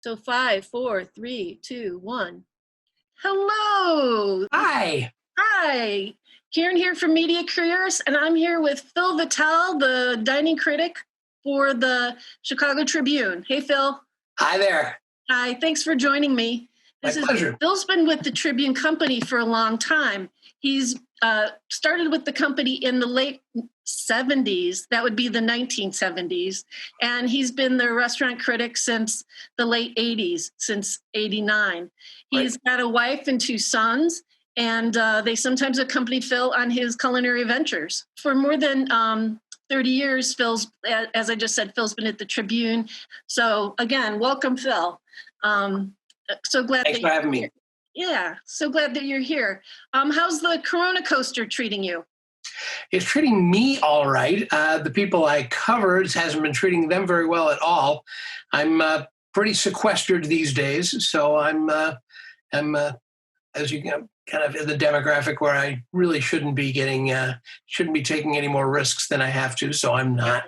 So 5, 4, 3, 2, 1. Hello. Hi. Hi. Karen here from Media Careers, and I'm here with Phil Vettel, the dining critic for the Chicago Tribune. Hey, Phil. Hi there. Hi. Thanks for joining me. My pleasure. Phil's been with the Tribune Company for a long time. He's started with the company in the late 70s. That would be the 1970s. And he's been the restaurant critic since the late 80s, since 89. He's got a wife and 2 sons, and they sometimes accompany Phil on his culinary ventures. For more than 30 years, Phil's, as I just said, Phil's been at the Tribune. So again, welcome, Phil. So glad. Thanks for having me. Yeah, so glad that you're here. How's the Corona coaster treating you? It's treating me all right. The people I covered hasn't been treating them very well at all. I'm pretty sequestered these days, so I'm as you know, kind of in the demographic where I really shouldn't be taking any more risks than I have to. So I'm not.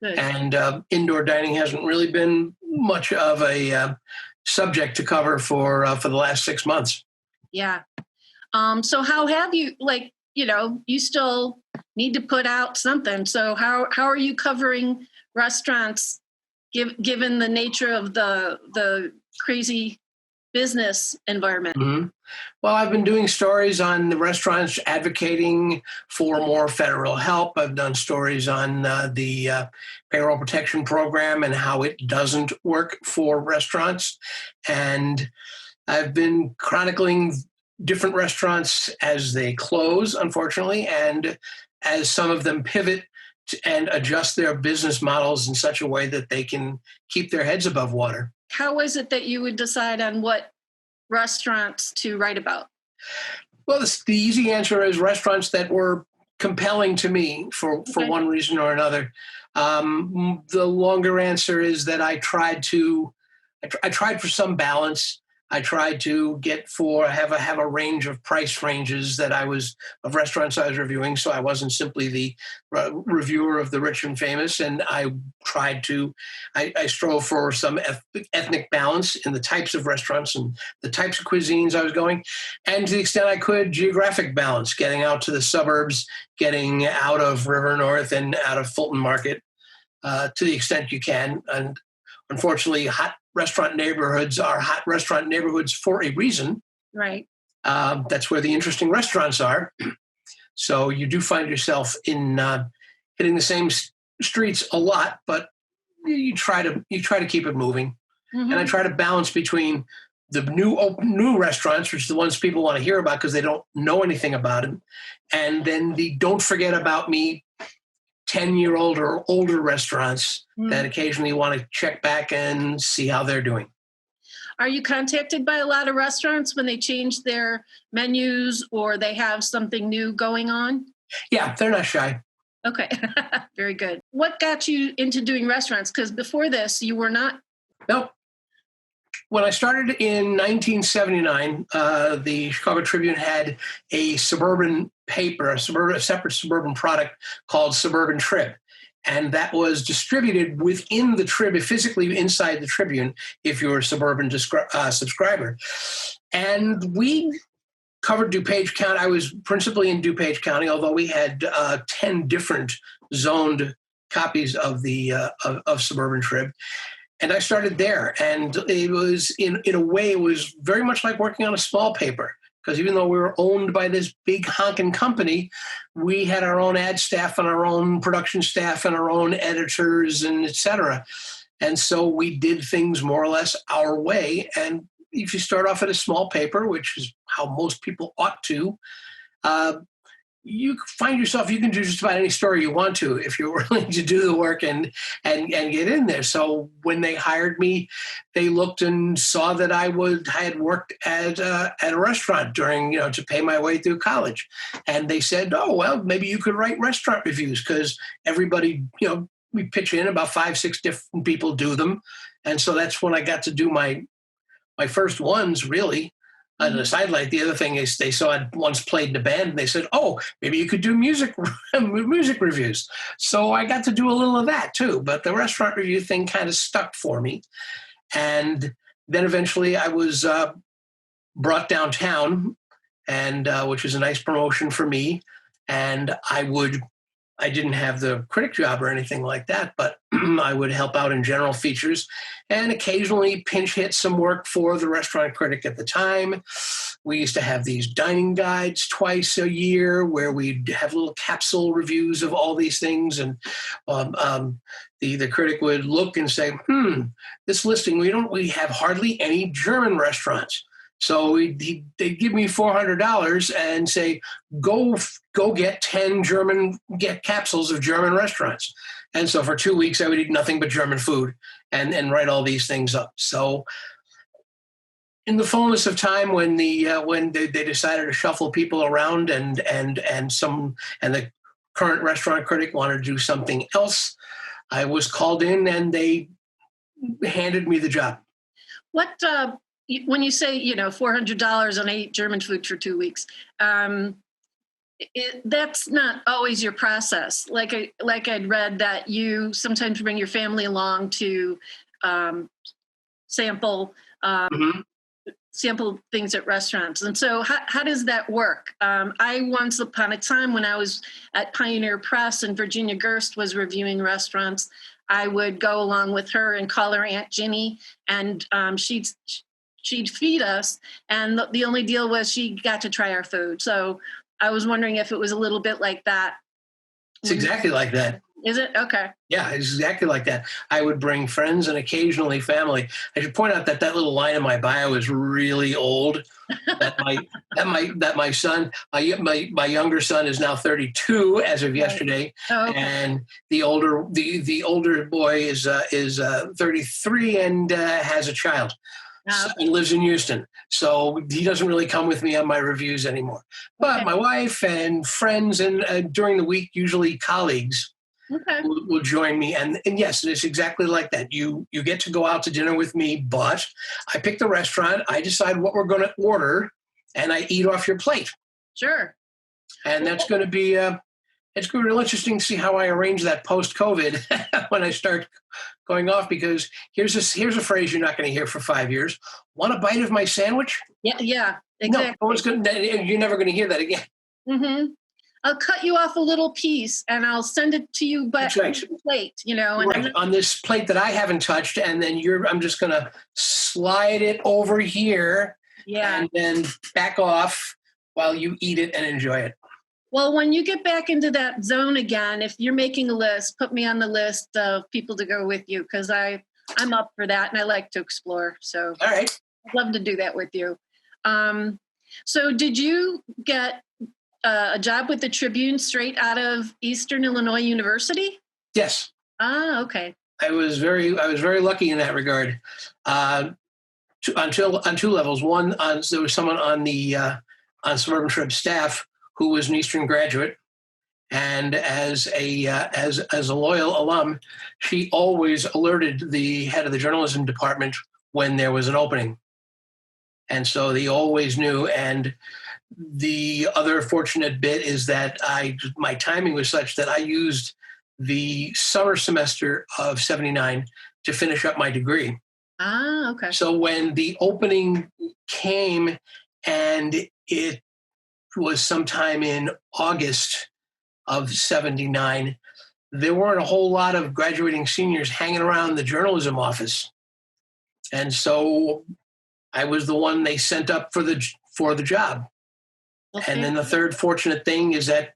Good. And indoor dining hasn't really been much of a subject to cover for the last 6 months. Yeah. So how have you, you still need to put out something. So how are you covering restaurants given the nature of the crazy business environment? Mm-hmm. Well, I've been doing stories on the restaurants advocating for more federal help. I've done stories on the payroll protection program and how it doesn't work for restaurants. And I've been chronicling different restaurants as they close, unfortunately, and as some of them pivot and adjust their business models in such a way that they can keep their heads above water. How is it that you would decide on what restaurants to write about? Well, the easy answer is restaurants that were compelling to me for one reason or another. The longer answer is that I tried for some balance. I tried to have a range of price ranges of restaurants I was reviewing, so I wasn't simply the reviewer of the rich and famous. And I strove for some ethnic balance in the types of restaurants and the types of cuisines I was going, and to the extent I could, geographic balance, getting out to the suburbs, getting out of River North and out of Fulton Market to the extent you can. And unfortunately, hot restaurant neighborhoods are hot restaurant neighborhoods for a reason. Right. That's where the interesting restaurants are. So you do find yourself in hitting the same streets a lot, but you try to keep it moving. Mm-hmm. And I try to balance between the new restaurants, which are the ones people want to hear about because they don't know anything about them, and then the don't forget about me 10-year-old or older restaurants that occasionally want to check back and see how they're doing. Are you contacted by a lot of restaurants when they change their menus or they have something new going on? Yeah, they're not shy. Okay, very good. What got you into doing restaurants? Because before this, you were not. No. When I started in 1979, the Chicago Tribune had a suburban paper, a separate suburban product called Suburban Trib. And that was distributed within the Trib, physically inside the Tribune, if you're a suburban subscriber. And we covered DuPage County. I was principally in DuPage County, although we had 10 different zoned copies of the of Suburban Trib. And I started there, and it was, in a way, it was very much like working on a small paper, because even though we were owned by this big honking company, we had our own ad staff and our own production staff and our own editors and et cetera. And so we did things more or less our way. And if you start off at a small paper, which is how most people ought to, you find yourself, you can do just about any story you want to if you're willing to do the work and get in there. So when they hired me, they looked and saw that I had worked at a restaurant during, to pay my way through college. And they said, oh, well, maybe you could write restaurant reviews, because everybody, we pitch in, about 5-6 different people do them. And so that's when I got to do my first ones, really. On the sidelight, the other thing is they saw I'd once played in a band, and they said, oh, maybe you could do music reviews. So I got to do a little of that too. But the restaurant review thing kind of stuck for me. And then eventually I was brought downtown, and which was a nice promotion for me. And I didn't have the critic job or anything like that, but I would help out in general features and occasionally pinch hit some work for the restaurant critic at the time. We used to have these dining guides twice a year where we'd have little capsule reviews of all these things. And the critic would look and say, this listing, we have hardly any German restaurants. So they'd give me $400 and say, go get 10 get capsules of German restaurants. And so for 2 weeks, I would eat nothing but German food and write all these things up. So in the fullness of time, when they decided to shuffle people around and the current restaurant critic wanted to do something else, I was called in and they handed me the job. What when you say, $400 on 8 German food for 2 weeks, that's not always your process. Like I'd read that you sometimes bring your family along to sample things at restaurants. And so how does that work? I once upon a time when I was at Pioneer Press and Virginia Gerst was reviewing restaurants, I would go along with her and call her Aunt Ginny, and she'd feed us. And the only deal was she got to try our food. So I was wondering if it was a little bit like that. It's exactly like that. Is it? Okay. Yeah, it's exactly like that. I would bring friends and occasionally family. I should point out that little line in my bio is really old. that my son, my younger son is now 32 as of yesterday, and the older boy is 33 and has a child. And lives in Houston. So he doesn't really come with me on my reviews anymore. But my wife and friends and during the week, usually colleagues, will join me. And yes, it's exactly like that. You get to go out to dinner with me, but I pick the restaurant, I decide what we're going to order, and I eat off your plate. Sure. And that's going to be it's going to be real interesting to see how I arrange that post-COVID when I start going off, because here's a phrase you're not going to hear for 5 years. Want a bite of my sandwich? Yeah, exactly. No, you're never going to hear that again. Mm-hmm. I'll cut you off a little piece and I'll send it to you, but on the plate, and on this plate that I haven't touched, and then I'm just going to slide it over here, and then back off while you eat it and enjoy it. Well, when you get back into that zone again, if you're making a list, put me on the list of people to go with you, because I'm up for that and I like to explore. So all right. I'd love to do that with you. So did you get a job with the Tribune straight out of Eastern Illinois University? Yes. Ah, okay. I was very lucky in that regard. On two levels. One, there was someone on the on Suburban Trib staff who was an Eastern graduate, and as a loyal alum, she always alerted the head of the journalism department when there was an opening, and so they always knew. And the other fortunate bit is that my timing was such that I used the summer semester of '79 to finish up my degree. Ah, okay. So when the opening came, and it was sometime in August of '79, there weren't a whole lot of graduating seniors hanging around the journalism office. And so I was the one they sent up for the job. Okay. And then the third fortunate thing is that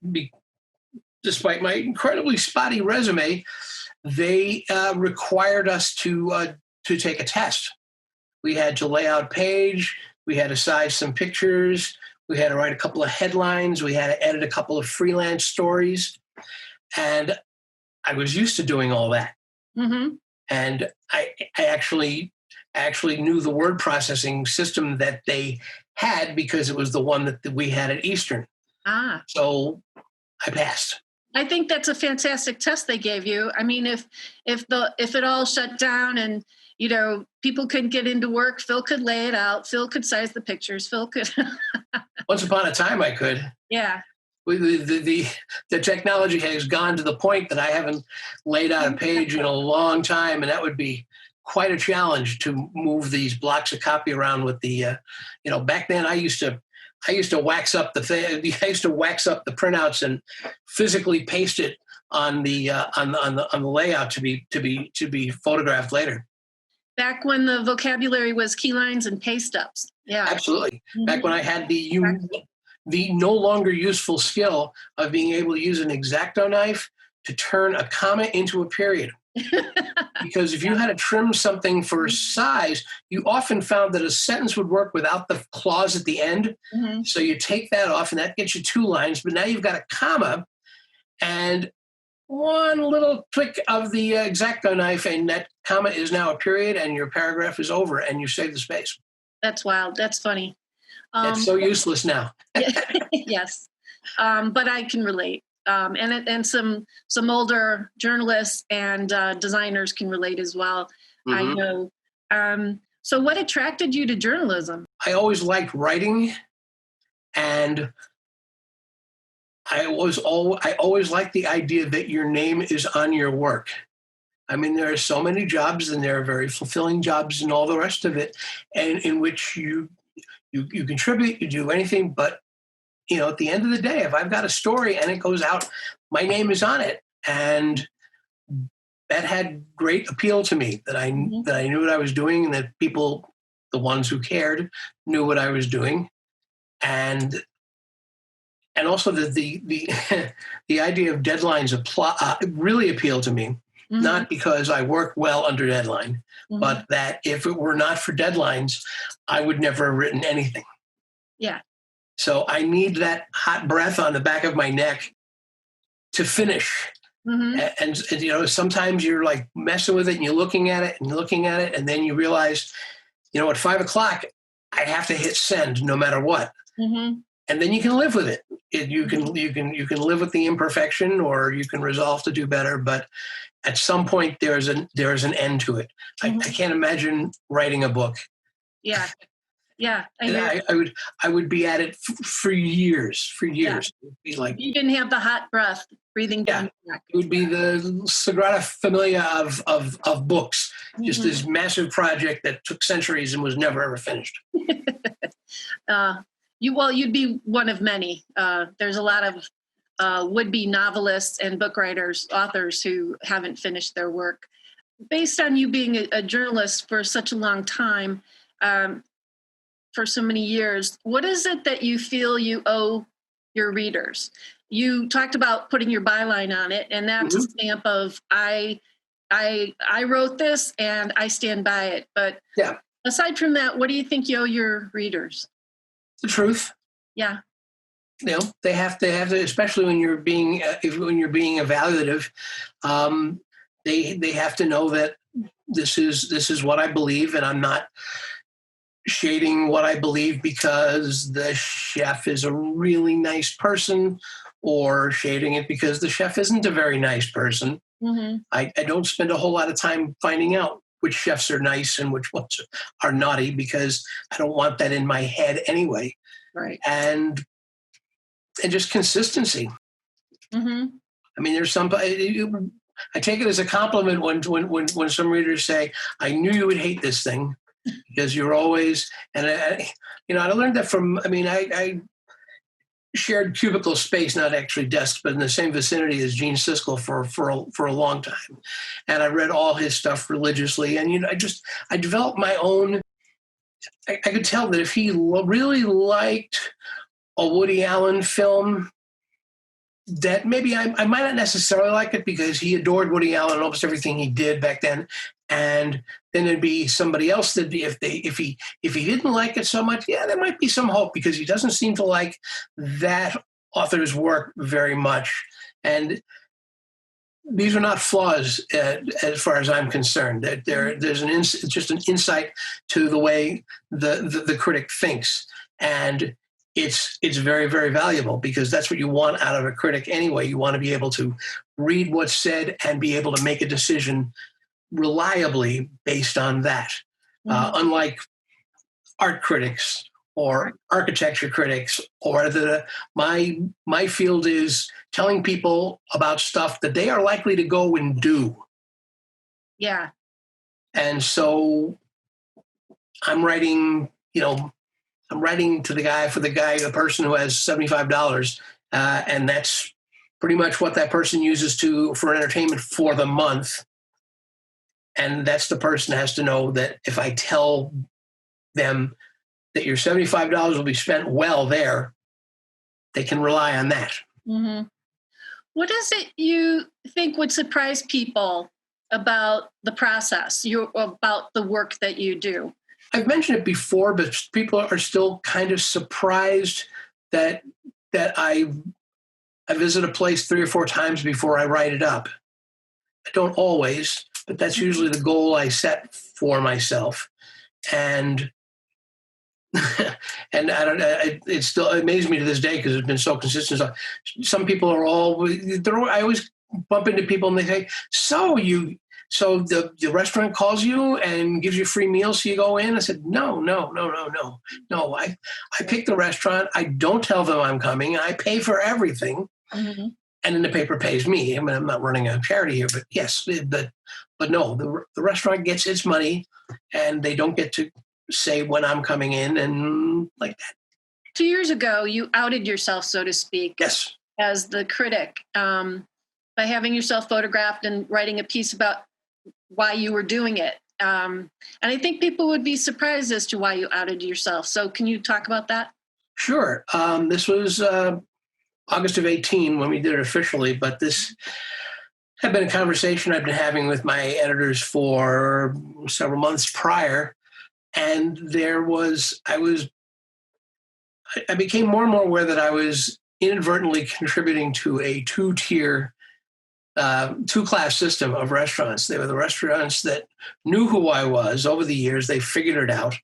despite my incredibly spotty resume, they required us to take a test. We had to lay out a page, we had to size some pictures, we had to write a couple of headlines, we had to edit a couple of freelance stories. And I was used to doing all that. Mm-hmm. And I actually knew the word processing system that they had, because it was the one that we had at Eastern. Ah. So I passed. I think that's a fantastic test they gave you. I mean, if it all shut down and people couldn't get into work, Phil could lay it out. Phil could size the pictures. Phil could. Once upon a time, I could. Yeah. The technology has gone to the point that I haven't laid out a page in a long time, and that would be quite a challenge to move these blocks of copy around with the, back then I used to wax up the thing. I used to wax up the printouts and physically paste it on the layout to be photographed later. Back when the vocabulary was key lines and paste ups. Yeah, absolutely. Mm-hmm. Back when I had the no longer useful skill of being able to use an X-Acto knife to turn a comma into a period. Because if you had to trim something for size, you often found that a sentence would work without the clause at the end. Mm-hmm. So you take that off and that gets you 2 lines, but now you've got a comma and one little click of the X-Acto knife and that comma is now a period and your paragraph is over and you save the space. That's wild. That's funny. It's so useless now. Yes, but I can relate. And some older journalists and designers can relate as well. Mm-hmm. I know. So what attracted you to journalism? I always liked writing, and I always liked the idea that your name is on your work. I mean, there are so many jobs, and there are very fulfilling jobs, and all the rest of it, and in which you contribute, you do anything, but at the end of the day, if I've got a story and it goes out, my name is on it. And that had great appeal to me, that I knew what I was doing and that people, the ones who cared, knew what I was doing. And also that the the idea of deadlines really appealed to me, not because I work well under deadline, but that if it were not for deadlines, I would never have written anything. Yeah. So I need that hot breath on the back of my neck to finish. Mm-hmm. And sometimes you're like messing with it and you're looking at it, and then you realize, at 5 o'clock, I have to hit send no matter what. Mm-hmm. And then you can live with it. You can live with the imperfection, or you can resolve to do better. But at some point, there's an end to it. Mm-hmm. I can't imagine writing a book. Yeah. Yeah, I would be at it for years. Yeah. Be like, you didn't have the hot breath breathing down. Yeah, it would be the Sagrada Familia of books. Just this massive project that took centuries and was never ever finished. You'd be one of many. There's a lot of would-be novelists and book writers, authors who haven't finished their work. Based on you being a journalist for such a long time. For so many years, what is it that you feel you owe your readers? You talked about putting your byline on it, and that's a stamp of I wrote this and I stand by it. But aside from that, what do you think you owe your readers? The truth. Yeah. They have to, especially when you're being evaluative. They have to know that this is what I believe, and I'm not shading what I believe because the chef is a really nice person, or shading it because the chef isn't a very nice person. Mm-hmm. I don't spend a whole lot of time finding out which chefs are nice and which ones are naughty, because I don't want that in my head anyway. Right. And just consistency. Mm-hmm. I mean, there's I take it as a compliment when some readers say, "I knew you would hate this thing," because you're always, and I learned that from, I shared cubicle space, not actually desks, but in the same vicinity as Gene Siskel for a long time. And I read all his stuff religiously. And, I developed my own, I could tell that if he really liked a Woody Allen film, that maybe I might not necessarily like it, because he adored Woody Allen and almost everything he did back then. And then there'd be somebody else that if he didn't like it so much, there might be some hope, because he doesn't seem to like that author's work very much. And these are not flaws as far as I'm concerned. There's just an insight to the way the critic thinks, and it's very, very valuable, because that's what you want out of a critic anyway. You want to be able to read what's said and be able to make a decision reliably based on that. Unlike art critics or architecture critics, or my field is telling people about stuff that they are likely to go and do. Yeah. And so I'm writing, I'm writing to the person who has $75, and that's pretty much what that person uses for entertainment for the month. And that's the person has to know that if I tell them that your $75 will be spent well there, they can rely on that. Mm-hmm. What is it you think would surprise people about the process, about the work that you do? I've mentioned it before, but people are still kind of surprised that I visit a place 3 or 4 times before I write it up. I don't always, but that's usually the goal I set for myself. And and it still amazes me to this day because it's been so consistent. So some people are I always bump into people and they say, so the restaurant calls you and gives you free meals, so you go in? I said, no. I pick the restaurant. I don't tell them I'm coming. I pay for everything. Mm-hmm. And then the paper pays me. I mean, I'm not running a charity here, but yes, but no, the restaurant gets its money and they don't get to say when I'm coming in and like that. 2 years ago, you outed yourself, so to speak. Yes. As the critic, by having yourself photographed and writing a piece about why you were doing it. And I think people would be surprised as to why you outed yourself. So can you talk about that? Sure. This was August of 18 when we did it officially, but this had been a conversation I've been having with my editors for several months prior. And I became more and more aware that I was inadvertently contributing to a two-class system of restaurants. They were the restaurants that knew who I was over the years. They figured it out.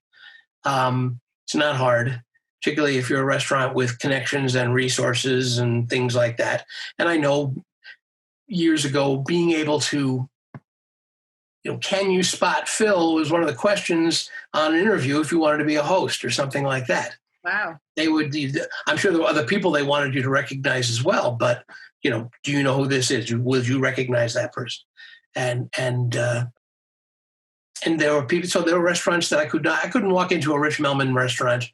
It's not hard, particularly if you're a restaurant with connections and resources and things like that. And I know years ago being able to, can you spot Phil was one of the questions on an interview if you wanted to be a host or something like that. Wow. I'm sure there were other people they wanted you to recognize as well, but, do you know who this is? Would you recognize that person? And there were people, so there were restaurants that I couldn't walk into a Rich Melman restaurant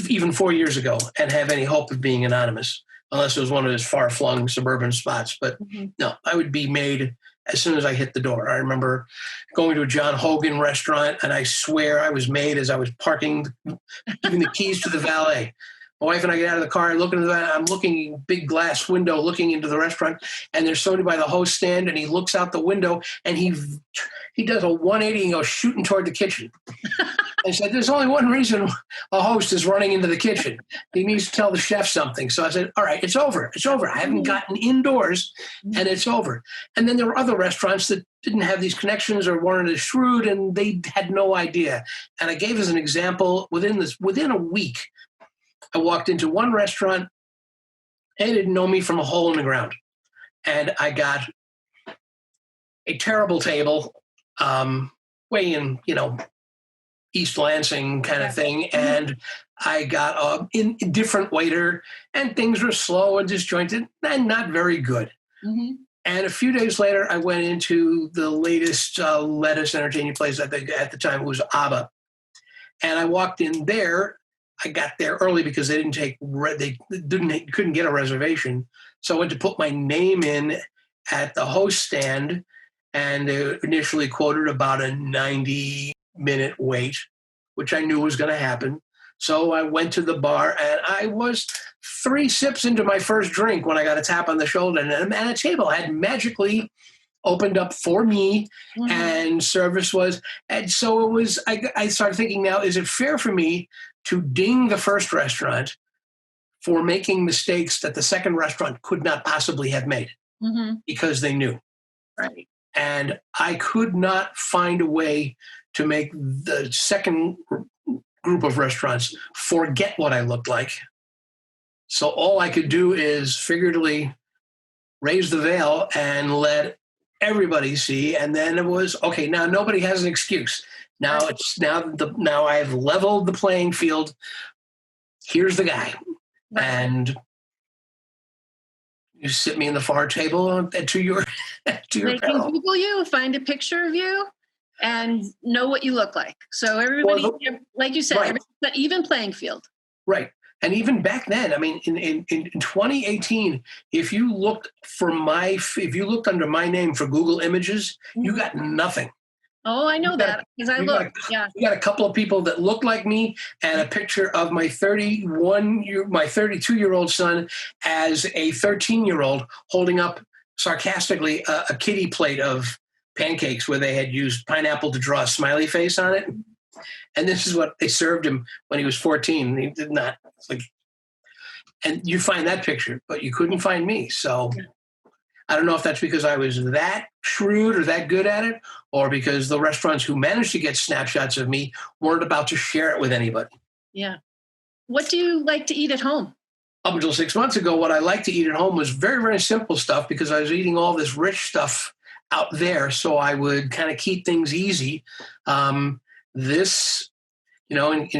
even 4 years ago and have any hope of being anonymous, unless it was one of his far-flung suburban spots. But no, I would be made as soon as I hit the door. I remember going to a John Hogan restaurant, and I swear I was made as I was parking, giving the keys to the valet. My wife and I get out of the car, I'm looking big glass window, looking into the restaurant, and there's somebody by the host stand, and he looks out the window, and he does a 180 and goes shooting toward the kitchen. I said, there's only one reason a host is running into the kitchen. He needs to tell the chef something. So I said, all right, it's over. It's over. I haven't gotten indoors, and it's over. And then there were other restaurants that didn't have these connections or weren't as shrewd, and they had no idea. And I gave as an example, within a week, I walked into one restaurant, and they didn't know me from a hole in the ground. And I got a terrible table, way in, East Lansing kind of thing. And I got a different waiter, and things were slow and disjointed and not very good. Mm-hmm. And a few days later, I went into the latest lettuce entertaining place. I think at the time it was Abba. And I walked in there. I got there early because they couldn't get a reservation. So I went to put my name in at the host stand, and they initially quoted about a 90-minute wait, which I knew was going to happen. So I went to the bar, and I was 3 sips into my first drink when I got a tap on the shoulder, and a table had magically opened up for me, and service was. And so it was. I started thinking, now, is it fair for me to ding the first restaurant for making mistakes that the second restaurant could not possibly have made because they knew? Right. And I could not find a way to make the second group of restaurants forget what I looked like. So all I could do is figuratively raise the veil and let everybody see. And then it was, okay, now nobody has an excuse. Now I've leveled the playing field. Here's the guy. Right. And you sit me in the far table to your They can Google you, find a picture of you. and know what you look like. So everybody, like you said, right. Even playing field. Right. And even back then, I mean, in 2018, if you looked under my name for Google Images, you got nothing. Oh, I know that because I looked. Yeah, you got a couple of people that look like me, and a picture of my 32-year-old son as a 13-year-old holding up sarcastically a kiddie plate of pancakes where they had used pineapple to draw a smiley face on it. And this is what they served him when he was 14. He did not. And you find that picture, but you couldn't find me. So I don't know if that's because I was that shrewd or that good at it, or because the restaurants who managed to get snapshots of me weren't about to share it with anybody. Yeah. What do you like to eat at home? Up until 6 months ago, what I liked to eat at home was very, very simple stuff because I was eating all this rich stuff out there. So I would kind of keep things easy. In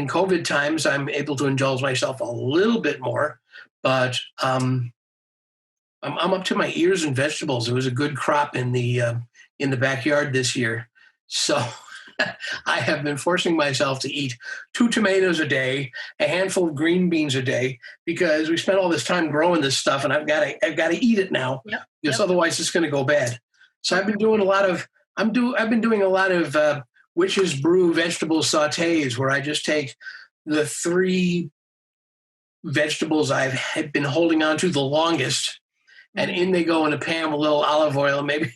COVID times, I'm able to indulge myself a little bit more, but I'm up to my ears in vegetables. It was a good crop in the backyard this year. So I have been forcing myself to eat 2 tomatoes a day, a handful of green beans a day, because we spent all this time growing this stuff, and I've got to eat it now, because otherwise it's going to go bad. So I've been doing a lot of witch's brew vegetable sautés, where I just take the 3 vegetables I've been holding on to the longest, and in they go in a pan with a little olive oil, maybe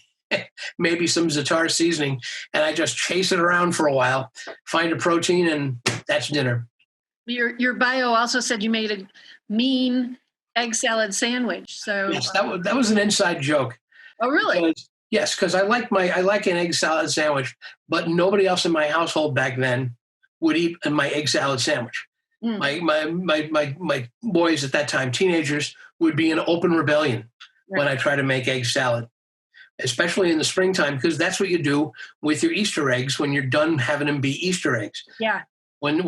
some za'atar seasoning, and I just chase it around for a while, find a protein, and that's dinner. Your bio also said you made a mean egg salad sandwich. So yes, that was an inside joke. Oh, really? Because I like an egg salad sandwich, but nobody else in my household back then would eat my egg salad sandwich. My boys at that time, teenagers, would be in open rebellion when I try to make egg salad, especially in the springtime, because that's what you do with your Easter eggs when you're done having them be Easter eggs. Yeah. When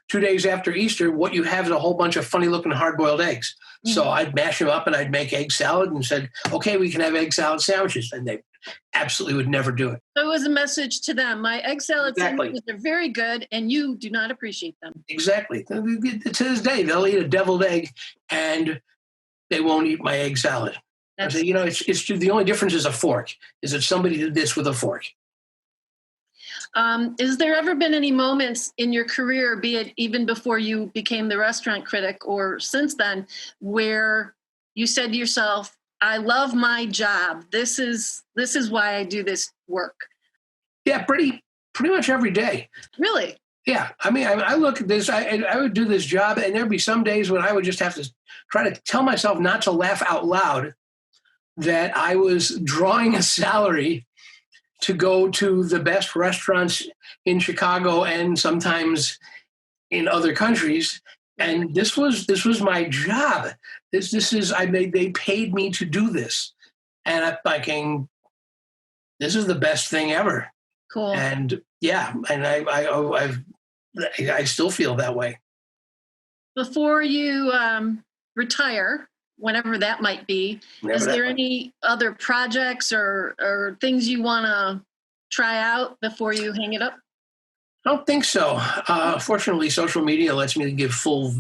2 days after Easter, what you have is a whole bunch of funny-looking hard-boiled eggs. Mm-hmm. So I'd mash them up and I'd make egg salad and said, okay, we can have egg salad sandwiches. And they absolutely would never do it. So it was a message to them. My egg salad sandwiches are very good, and you do not appreciate them. Exactly. To this day, they'll eat a deviled egg and they won't eat my egg salad. I say, it's the only difference is a fork, is that somebody did this with a fork. Is there ever been any moments in your career, be it even before you became the restaurant critic or since then, where you said to yourself, I love my job. This is why I do this work? Yeah, pretty much every day. Really? Yeah. I mean, I look at this, I would do this job, and there'd be some days when I would just have to try to tell myself not to laugh out loud that I was drawing a salary to go to the best restaurants in Chicago and sometimes in other countries. And this was my job. They paid me to do this. And I'm thinking, this is the best thing ever. Cool. And yeah, and I still feel that way. Before you retire, whenever that might be, is there any other projects or things you want to try out before you hang it up? I don't think so. Fortunately, social media lets me give full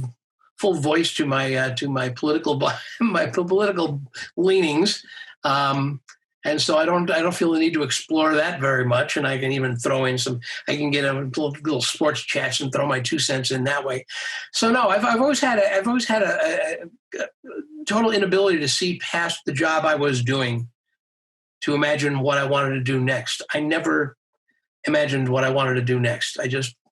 voice to my political leanings, and so I don't feel the need to explore that very much. And I can even throw in I can get a little sports chats and throw my 2 cents in that way. So no, I've always had a total inability to see past the job I was doing to imagine what I wanted to do next. I never imagined what I wanted to do next.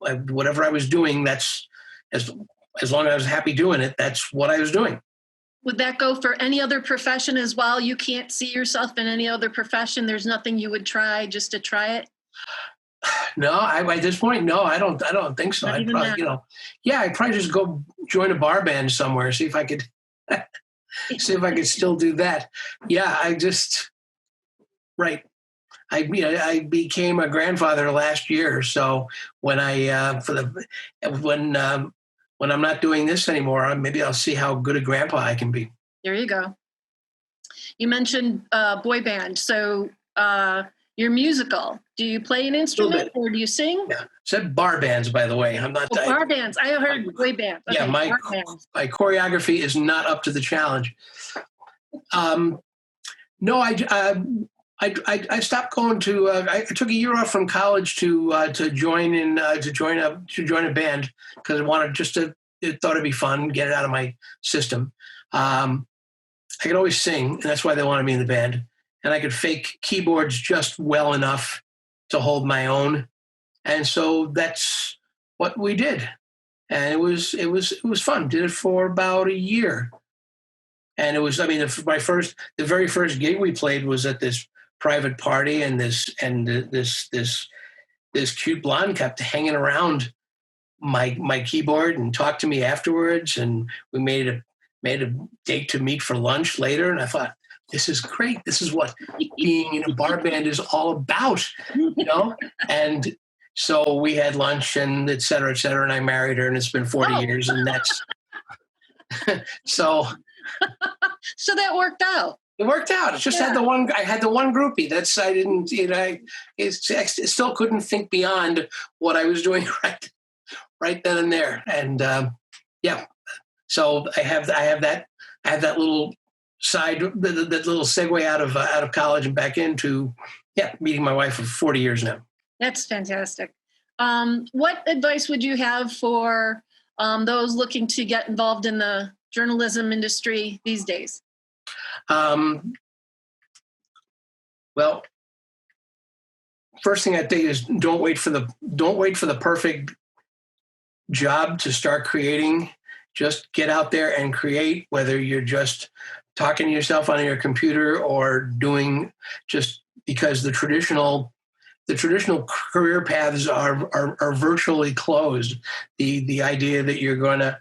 Whatever I was doing, that's as long as I was happy doing it, that's what I was doing. Would that go for any other profession as well? You can't see yourself in any other profession. There's nothing you would try just to try it? No, at this point, no, I don't think so. I'd probably, I'd probably just go join a bar band somewhere, see if I could still do that. Yeah, right. I became a grandfather last year, so when when I'm not doing this anymore, maybe I'll see how good a grandpa I can be. There you go. You mentioned boy band, so You're musical. Do you play an instrument or do you sing? Yeah. Said bar bands, by the way. I'm not. Bar bands. I heard boy bands. Okay, yeah, my choreography is not up to the challenge. No, I stopped going to. I took a year off from college to join a band because I wanted thought it'd be fun, get it out of my system. I could always sing, and that's why they wanted me in the band. And I could fake keyboards just well enough to hold my own, and so that's what we did. And it was fun. Did it for about a year, and it was. I mean, the very first gig we played was at this private party, and this cute blonde kept hanging around my keyboard and talked to me afterwards, and we made a date to meet for lunch later. And I thought, this is great. This is what being in a bar band is all about, And so we had lunch and et cetera, and I married her, and it's been 40 years, and that's so. So that worked out. It worked out. It just had the one. I had the one groupie. I didn't. I still couldn't think beyond what I was doing right then and there. And so I have that little side, that little segue out of college and back into meeting my wife for 40 years now. That's fantastic. What advice would you have for those looking to get involved in the journalism industry these days? Well, first thing I think is don't wait for the perfect job to start creating. Just get out there and create, whether you're just talking to yourself on your computer or doing, just because the traditional career paths are virtually closed. The idea that you're going to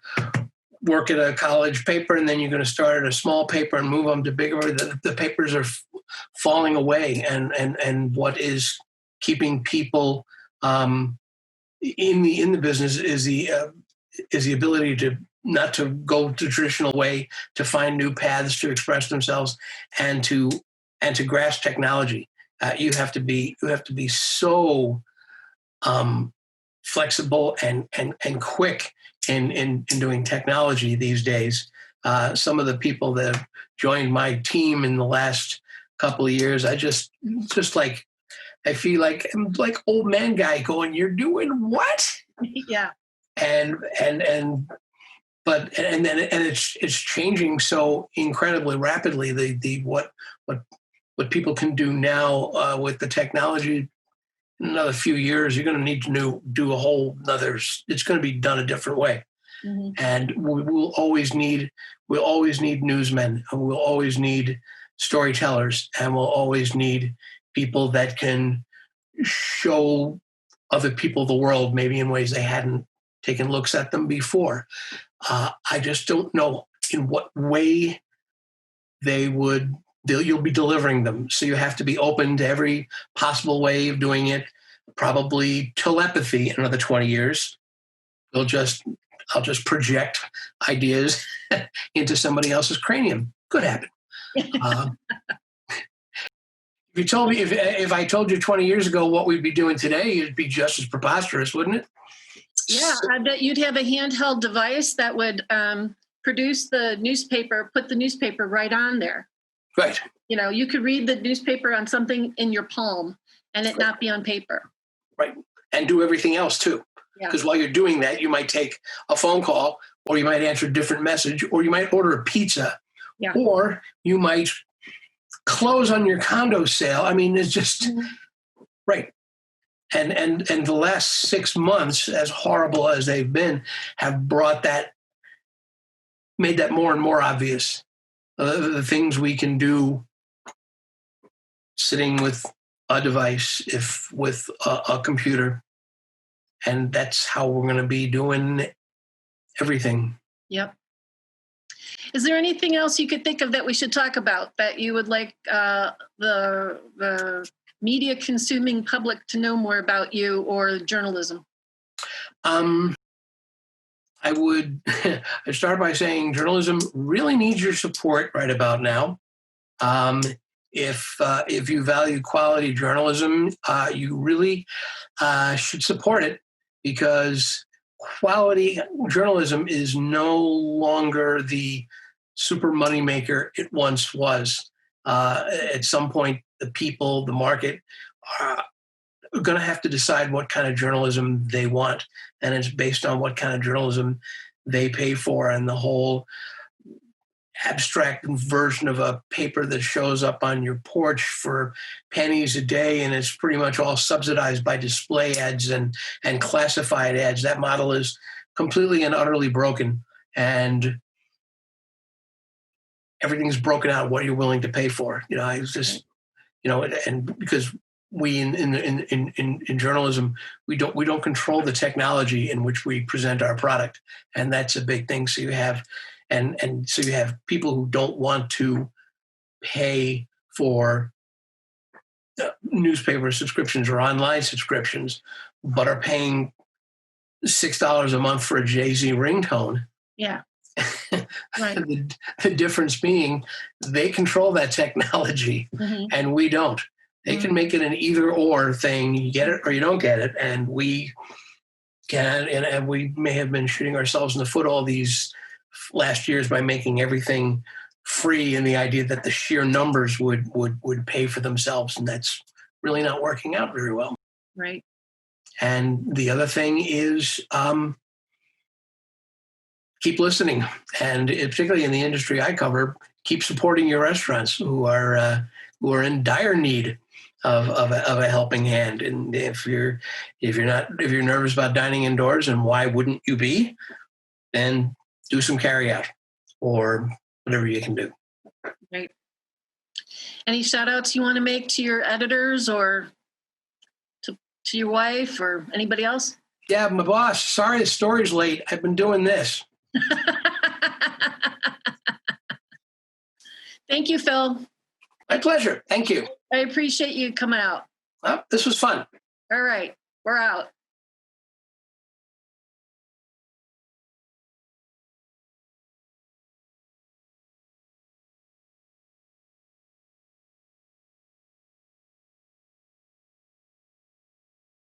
work at a college paper and then you're going to start at a small paper and move them to bigger, the papers are falling away, and what is keeping people in the business is the ability to not to go the traditional way, to find new paths to express themselves and to grasp technology. You have to be so flexible and quick in doing technology these days. Some of the people that have joined my team in the last couple of years, I feel like I'm like old man guy going, "You're doing what?" Yeah. And it's changing so incredibly rapidly. What people can do now with the technology. In another few years, you're going to need to do a whole another. It's going to be done a different way, and we'll always need newsmen, and we'll always need storytellers, and we'll always need people that can show other people the world, maybe in ways they hadn't taken looks at them before. I just don't know in what way you'll be delivering them. So you have to be open to every possible way of doing it. Probably telepathy in another 20 years. I'll just project ideas into somebody else's cranium. Could happen. If you told me, if I told you 20 years ago what we'd be doing today, it'd be just as preposterous, wouldn't it? Yeah, I bet you'd have a handheld device that would produce the newspaper, put the newspaper right on there. Right. You could read the newspaper on something in your palm and it not be on paper. Right. And do everything else too. Because while you're doing that, you might take a phone call, or you might answer a different message, or you might order a pizza, or you might close on your condo sale. I mean, it's just right. And the last 6 months, as horrible as they've been, have made that more and more obvious. The things we can do sitting with a device, with a computer, and that's how we're going to be doing everything. Yep. Is there anything else you could think of that we should talk about that you would like the media consuming public to know more about you or journalism? I would start by saying journalism really needs your support right about now. if you value quality journalism, you really should support it, because quality journalism is no longer the super moneymaker it once was. At some point, the people, the market, are going to have to decide what kind of journalism they want, and it's based on what kind of journalism they pay for. And the whole abstract version of a paper that shows up on your porch for pennies a day, and it's pretty much all subsidized by display ads and classified ads. That model is completely and utterly broken, and everything's broken out what you're willing to pay for. I was just, and because we in journalism, we don't control the technology in which we present our product, and that's a big thing. So you have and so you have people who don't want to pay for newspaper subscriptions or online subscriptions, but are paying $6 a month for a Jay-Z ringtone. Yeah. Right. The difference being they control that technology, and we don't. They can make it an either or thing. You get it or you don't get it. And we can, and we may have been shooting ourselves in the foot all these last years by making everything free, and the idea that the sheer numbers would pay for themselves. And that's really not working out very well. Right. And the other thing is keep listening. And particularly in the industry I cover, keep supporting your restaurants who are in dire need of a helping hand. And if you're nervous about dining indoors, and why wouldn't you be, then do some carry out or whatever you can do. Right. Any shout outs you want to make to your editors or to your wife or anybody else? Yeah, my boss. Sorry the story's late. I've been doing this. Thank you, Phil. My pleasure. Thank you. I appreciate you coming out. Well, this was fun. All right. We're out.